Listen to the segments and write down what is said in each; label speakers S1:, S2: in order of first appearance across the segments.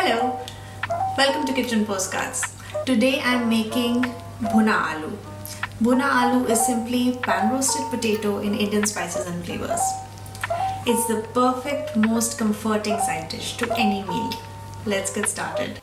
S1: Hello, welcome to Kitchen Postcards. Today I'm making Bhuna Aloo. Bhuna Aloo is simply pan roasted potato in Indian spices and flavors. It's the perfect, most comforting side dish to any meal. Let's get started.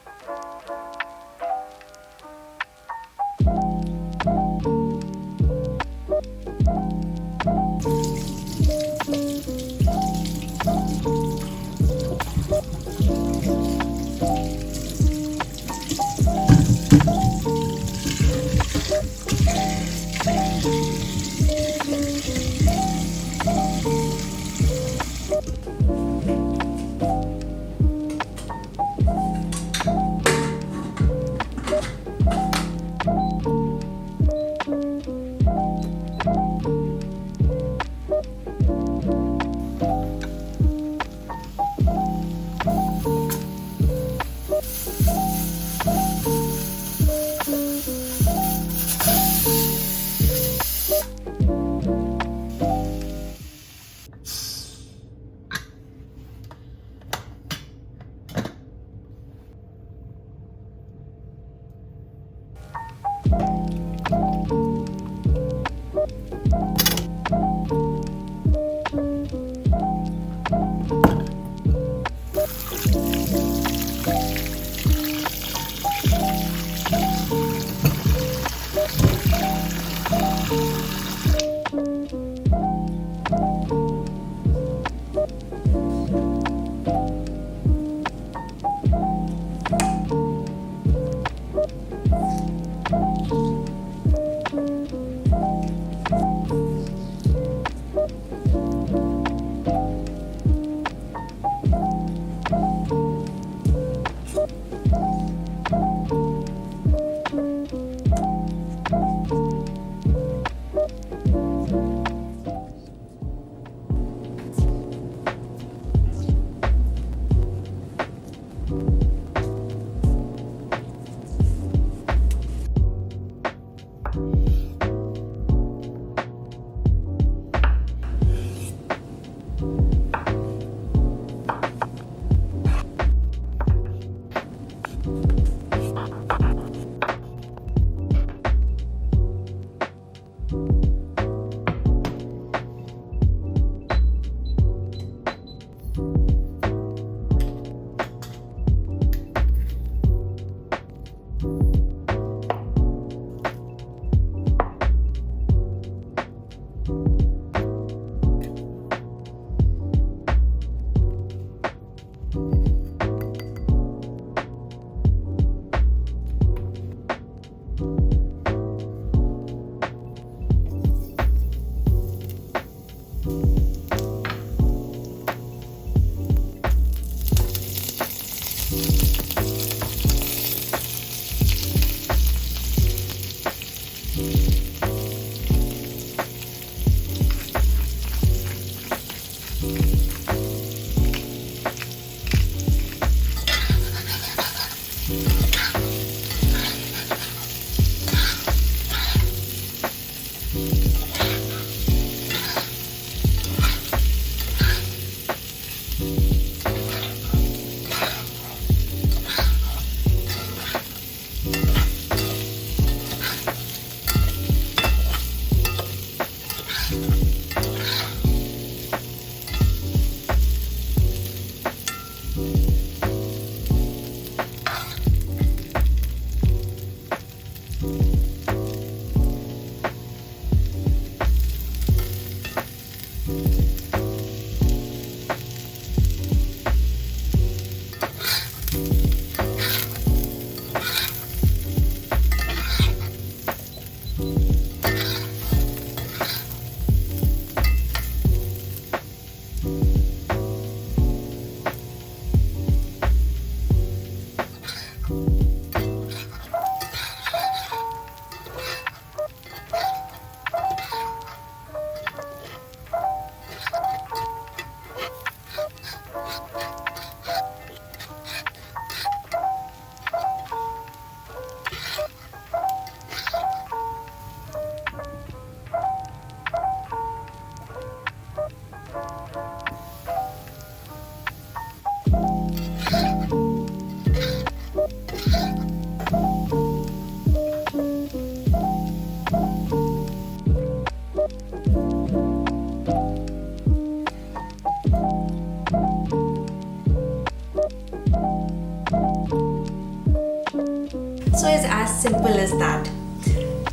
S1: So it's as simple as that.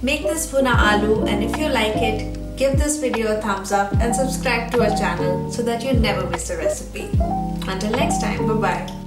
S1: Make this Bhuna Aloo, and if you like it, give this video a thumbs up and subscribe to our channel so that you never miss a recipe. Until next time, bye bye.